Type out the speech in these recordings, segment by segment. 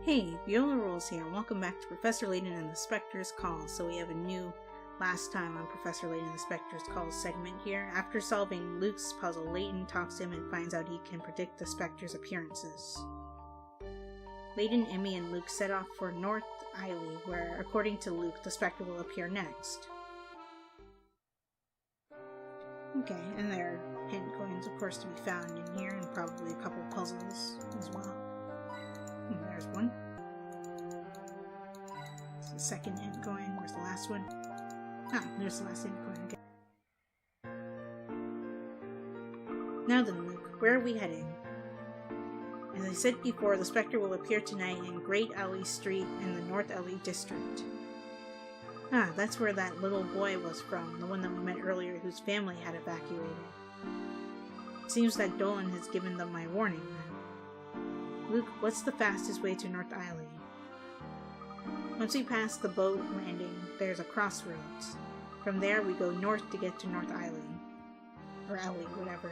Hey, Viola Rules here, and welcome back to Professor Layton and the Spectre's Call. So we have a new last time on Professor Layton and the Spectre's Call segment here. After solving Luke's puzzle, Layton talks to him and finds out he can predict the Spectre's appearances. Layton, Emmy, and Luke set off for North Eiley, where, according to Luke, the Spectre will appear next. Okay, and there are hint coins, of course, to be found in here, and probably a couple puzzles as well. And there's one. It's the second hint coin. Where's the last one? Ah, there's the last hint coin. Okay. Now then, Luke, where are we heading? As I said before, the Spectre will appear tonight in Great Alley Street in the North Alley District. Ah, that's where that little boy was from, the one that we met earlier whose family had evacuated. It seems that Dolan has given them my warning then. Luke, what's the fastest way to North Eiley? Once we pass the boat landing, there's a crossroads. From there, we go north to get to North Eiley. Or Alley, whatever.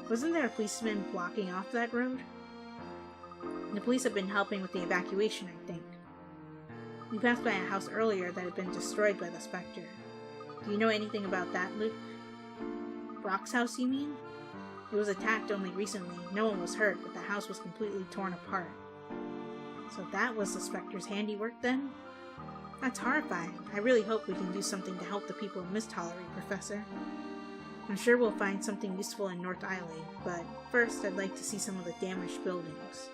Wasn't there a policeman blocking off that road? The police have been helping with the evacuation, I think. We passed by a house earlier that had been destroyed by the Spectre. Do you know anything about that, Luke? Brock's house, you mean? It was attacked only recently. No one was hurt, but the house was completely torn apart. So that was the Spectre's handiwork then? That's horrifying. I really hope we can do something to help the people of Mist Hollery, Professor. I'm sure we'll find something useful in North Eiley, but first I'd like to see some of the damaged buildings.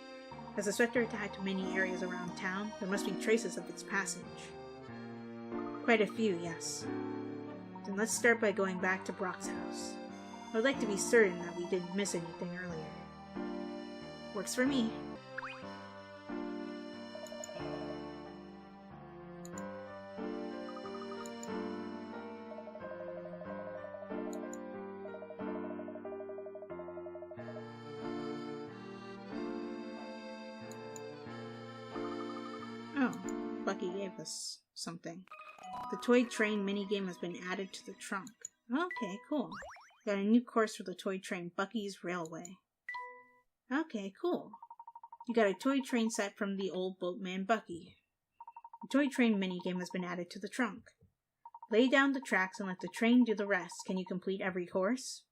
As the Spectre attacked many areas around town, there must be traces of its passage. Quite a few, yes. Then let's start by going back to Brock's house. I would like to be certain that we didn't miss anything earlier. Works for me. Oh, Bucky gave us something. The toy train minigame has been added to the trunk. Okay, cool. Got a new course for the toy train, Buckys Railway. Okay, cool. You got a toy train set from the old boatman Bucky. The toy train minigame has been added to the trunk. Lay down the tracks and let the train do the rest. Can you complete every course?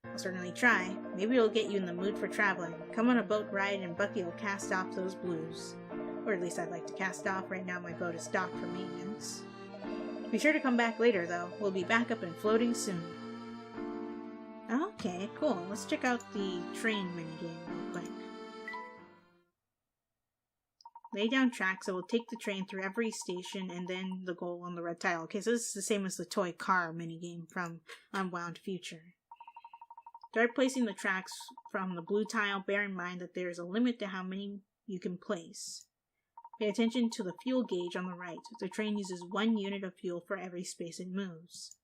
I'll certainly try. Maybe it'll get you in the mood for traveling. Come on a boat ride and Bucky will cast off those blues. Or at least I'd like to cast off. Right now my boat is docked for maintenance. Be sure to come back later though. We'll be back up and floating soon. Okay, cool. Let's check out the train minigame real quick. Lay down tracks that will take the train through every station and then the goal on the red tile. Okay, so this is the same as the toy car minigame from Unwound Future. Start placing the tracks from the blue tile. Bear in mind that there is a limit to how many you can place. Pay attention to the fuel gauge on the right. The train uses 1 unit of fuel for every space it moves.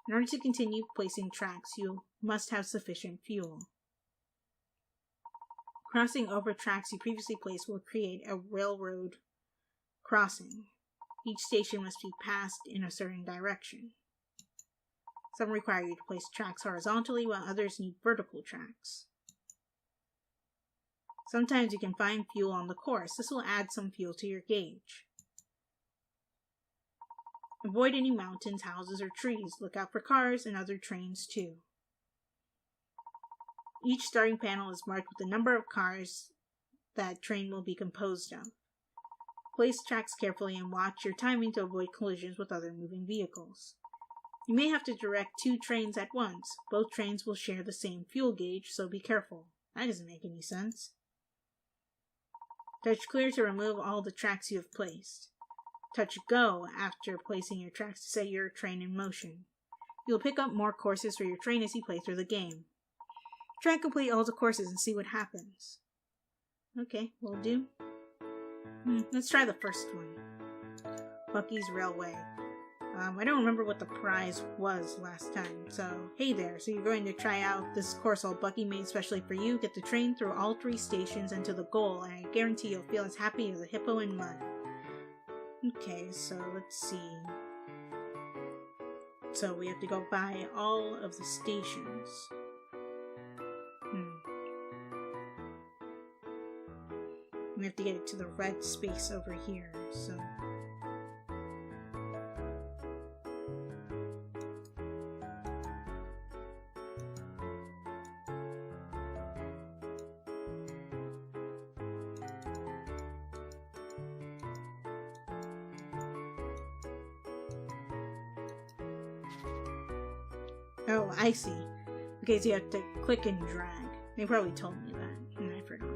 In order to continue placing tracks, you must have sufficient fuel. Crossing over tracks you previously placed will create a railroad crossing. Each station must be passed in a certain direction. Some require you to place tracks horizontally, while others need vertical tracks. Sometimes you can find fuel on the course. This will add some fuel to your gauge. Avoid any mountains, houses, or trees. Look out for cars and other trains too. Each starting panel is marked with the number of cars that train will be composed of. Place tracks carefully and watch your timing to avoid collisions with other moving vehicles. You may have to direct 2 trains at once. Both trains will share the same fuel gauge, so be careful. That doesn't make any sense. Touch clear to remove all the tracks you have placed. Touch go after placing your tracks to set your train in motion. You'll pick up more courses for your train as you play through the game. Try and complete all the courses and see what happens. Okay, will do. Let's try the first one. Buckys Railway. I don't remember what the prize was last time, so hey there. So you're going to try out this course all Bucky made especially for you. Get the train through all 3 stations and to the goal, and I guarantee you'll feel as happy as a hippo in mud. Okay, so let's see. So we have to go by all of the stations. we have to get it to the red space over here, so... Oh, I see. Okay, so you have to click and drag. They probably told me that, and I forgot.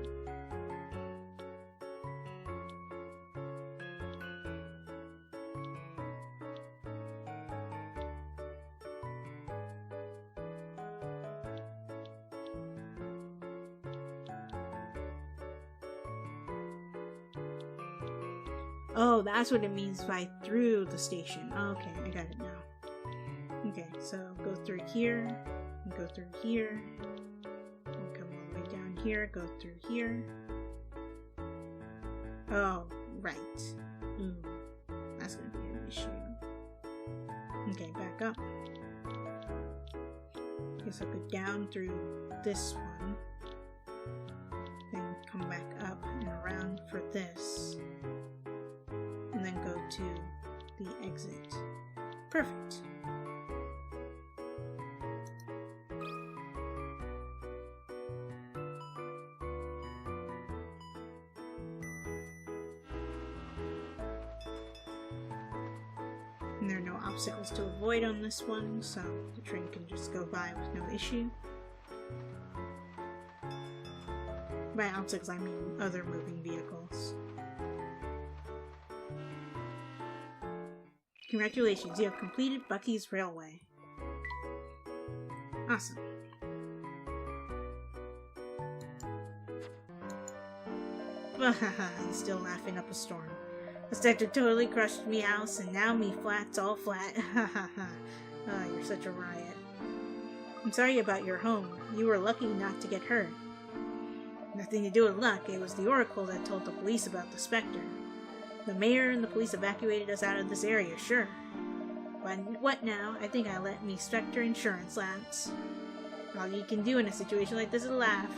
Oh, that's what it means by through the station. Okay, I got it now. Okay, so go through here, and go through here, and come all the way down here, go through here. Oh, right. Ooh, that's gonna be an issue. Okay, back up. Guess I'll go down through this one, then come back up and around for this, and then go to the exit. Perfect. And there are no obstacles to avoid on this one, so the train can just go by with no issue. By obstacles, I mean other moving vehicles. Congratulations, you have completed Buckys Railway. Awesome. He's still laughing up a storm. The Spectre totally crushed me house, and now me flat's all flat. Oh, you're such a riot. I'm sorry about your home. You were lucky not to get hurt. Nothing to do with luck. It was the Oracle that told the police about the Spectre. The mayor and the police evacuated us out of this area, sure. But what now? I think I let me Spectre insurance lapse. All you can do in a situation like this is laugh.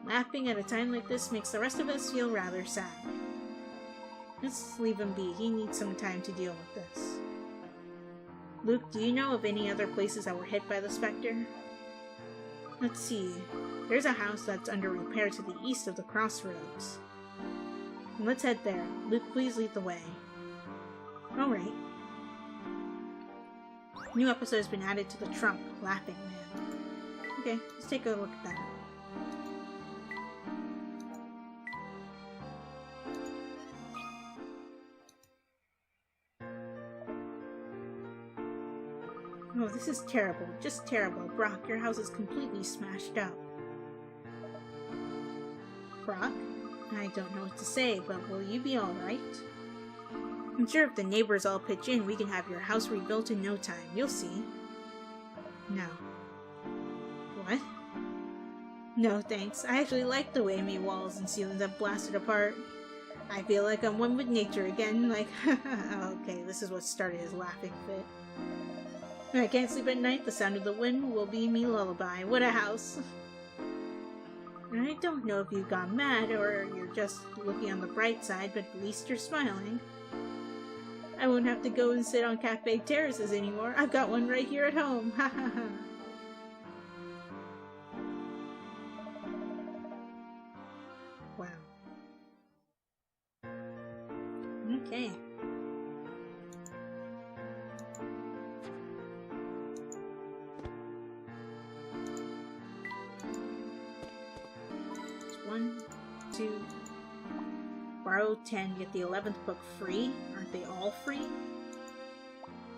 Laughing at a time like this makes the rest of us feel rather sad. Let's leave him be. He needs some time to deal with this. Luke, do you know of any other places that were hit by the Spectre? Let's see. There's a house that's under repair to the east of the crossroads. Let's head there. Luke, please lead the way. Alright. New episode has been added to the trunk, Laughing Man. Okay, let's take a look at that. Oh, this is terrible. Just terrible. Brock, your house is completely smashed up. Brock? I don't know what to say, but will you be alright? I'm sure if the neighbors all pitch in, we can have your house rebuilt in no time. You'll see. No. What? No, thanks. I actually like the way me walls and ceilings have blasted apart. I feel like I'm one with nature again, like, okay, this is what started his laughing fit. I can't sleep at night, the sound of the wind will be me lullaby. What a house! I don't know if you've gone mad or you're just looking on the bright side, but at least you're smiling. I won't have to go and sit on cafe terraces anymore. I've got one right here at home. Ha ha ha. Wow. Okay. One, two, borrow 10, get the 11th book free. Aren't they all free?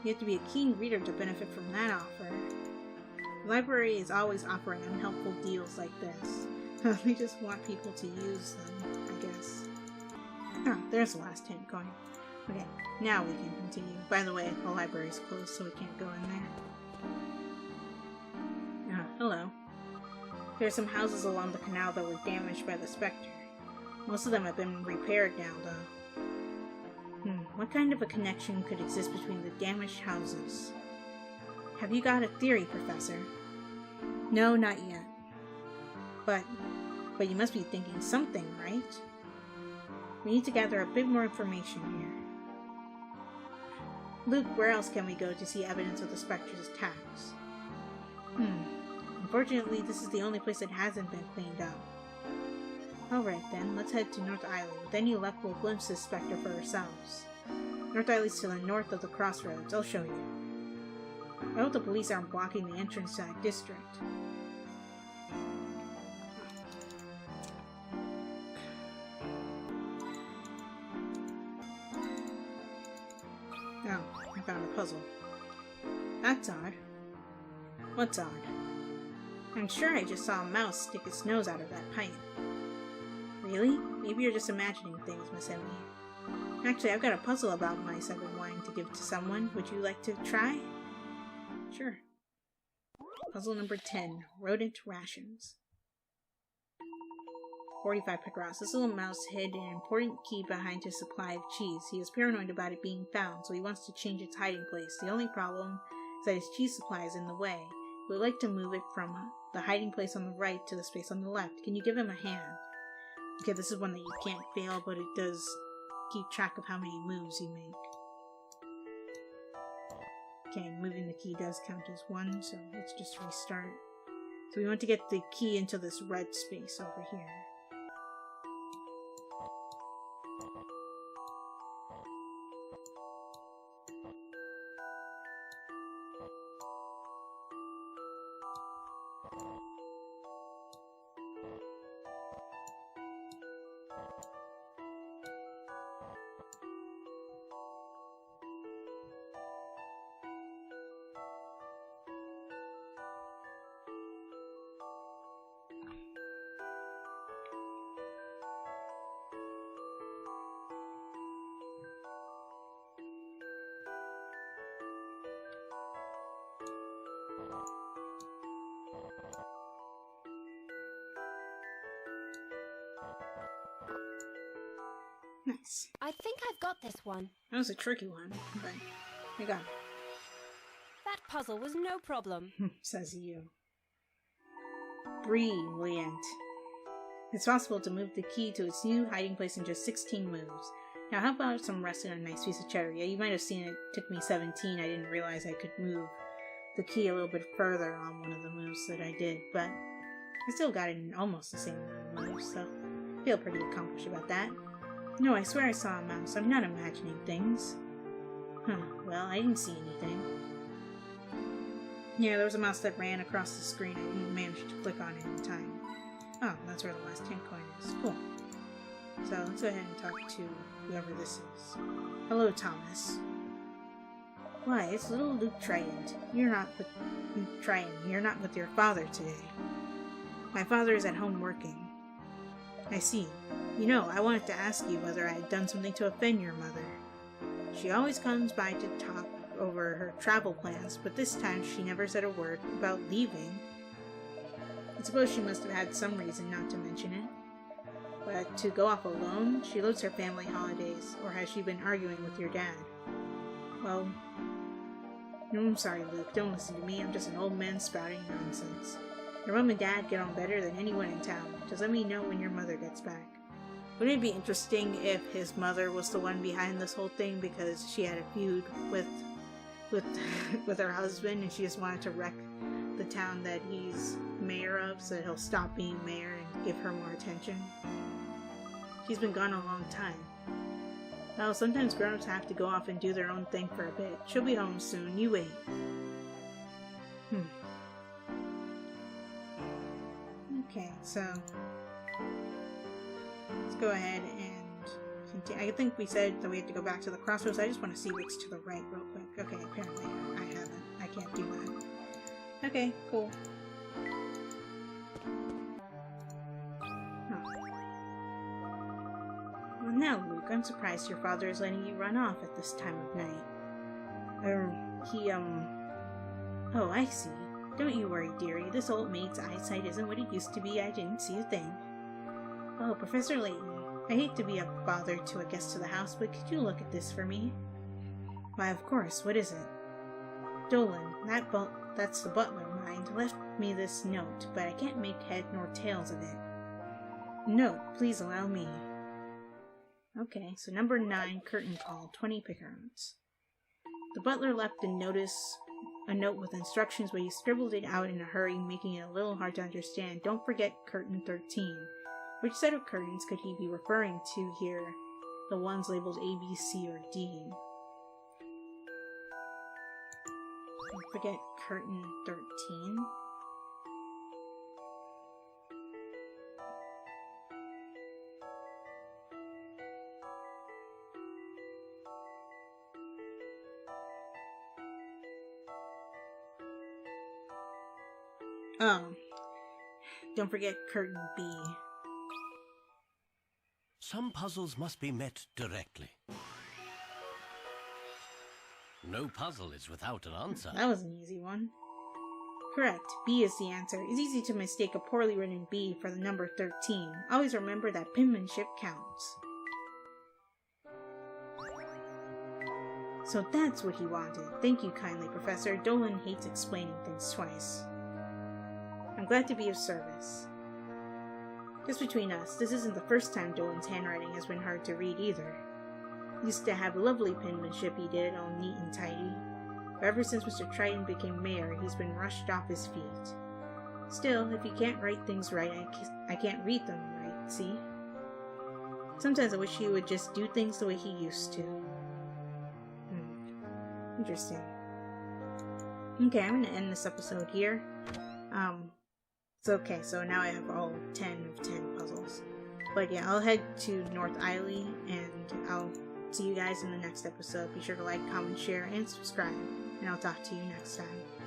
You have to be a keen reader to benefit from that offer. The library is always offering unhelpful deals like this. They just want people to use them, I guess. Oh, there's the last 10 coin. Okay, now we can continue. By the way, the library's closed, so we can't go in there. Hello. There are some houses along the canal that were damaged by the Spectre. Most of them have been repaired now, though. What kind of a connection could exist between the damaged houses? Have you got a theory, Professor? No, not yet. But But you must be thinking something, right? We need to gather a bit more information here. Luke, where else can we go to see evidence of the Spectre's attacks? Unfortunately, this is the only place that hasn't been cleaned up. Alright then, let's head to North Island. With any luck, we'll glimpse this Spectre for ourselves. North Island's to the north of the crossroads. I'll show you. I hope the police aren't blocking the entrance to that district. Oh, I found a puzzle. That's odd. What's odd? I'm sure I just saw a mouse stick its nose out of that pipe. Really? Maybe you're just imagining things, Miss Emily. Actually, I've got a puzzle about mice I've been wanting to give to someone. Would you like to try? Sure. Puzzle number 10. Rodent Rations. 45 Picross. This little mouse hid an important key behind his supply of cheese. He is paranoid about it being found, so he wants to change its hiding place. The only problem is that his cheese supply is in the way. He would like to move it from the hiding place on the right to the space on the left. Can you give him a hand? Okay, this is one that you can't fail, but it does keep track of how many moves you make. Okay, moving the key does count as one, so let's just restart. So we want to get the key into this red space over here. Nice. I think I've got this one. That was a tricky one, but I got it. That puzzle was no problem. Says you. Brilliant. It's possible to move the key to its new hiding place in just 16 moves. Now how about some rest and a nice piece of cheddar? Yeah, you might have seen it took me 17. I didn't realize I could move the key a little bit further on one of the moves that I did, but I still got it in almost the same amount of moves, so I feel pretty accomplished about that. No, I swear I saw a mouse. I'm not imagining things. Well, I didn't see anything. Yeah, there was a mouse that ran across the screen. I didn't manage to click on it in time. Oh, that's where the last 10 coin is. Cool. So, let's go ahead and talk to whoever this is. Hello, Thomas. Why, it's little Luke Trident. You're not with your father today. My father is at home working. I see. You know, I wanted to ask you whether I had done something to offend your mother. She always comes by to talk over her travel plans, but this time she never said a word about leaving. I suppose she must have had some reason not to mention it. But to go off alone, she loves her family holidays, or has she been arguing with your dad? Well, no, I'm sorry, Luke. Don't listen to me. I'm just an old man spouting nonsense. Your mom and dad get on better than anyone in town. Just let me know when your mother gets back. Wouldn't it be interesting if his mother was the one behind this whole thing because she had a feud with her husband and she just wanted to wreck the town that he's mayor of so that he'll stop being mayor and give her more attention? She's been gone a long time. Well, sometimes grown-ups have to go off and do their own thing for a bit. She'll be home soon. You wait. Okay, so let's go ahead and continue. I think we said that we have to go back to the crossroads. I just want to see what's to the right real quick. Okay, apparently I haven't. I can't do that. Okay, cool. Well, now, Luke, I'm surprised your father is letting you run off at this time of night. Oh, I see. Don't you worry, dearie. This old maid's eyesight isn't what it used to be. I didn't see a thing. Oh, Professor Layton, I hate to be a bother to a guest to the house, but could you look at this for me? Why, of course. What is it? Dolan, that's the butler, mind, left me this note, but I can't make head nor tails of it. No, please allow me. Okay, so number 9, curtain call, 20 pickards. The butler left a note with instructions, but he scribbled it out in a hurry, making it a little hard to understand. Don't forget curtain 13. Which set of curtains could he be referring to here? The ones labeled A, B, C, or D? Don't forget curtain 13. Don't forget curtain B. Some puzzles must be met directly. No puzzle is without an answer. That was an easy one. Correct. B is the answer. It's easy to mistake a poorly written B for the number 13. Always remember that penmanship counts. So that's what he wanted. Thank you kindly, Professor. Dolan hates explaining things twice. I'm glad to be of service. Just between us, this isn't the first time Dolan's handwriting has been hard to read either. He used to have lovely penmanship, he did, all neat and tidy. But ever since Mr. Triton became mayor, he's been rushed off his feet. Still, if he can't write things right, I can't read them right, see? Sometimes I wish he would just do things the way he used to. Interesting. Okay, I'm gonna end this episode here. It's okay, so now I have all 10 of 10 puzzles. But yeah, I'll head to North Isley, and I'll see you guys in the next episode. Be sure to like, comment, share, and subscribe. And I'll talk to you next time.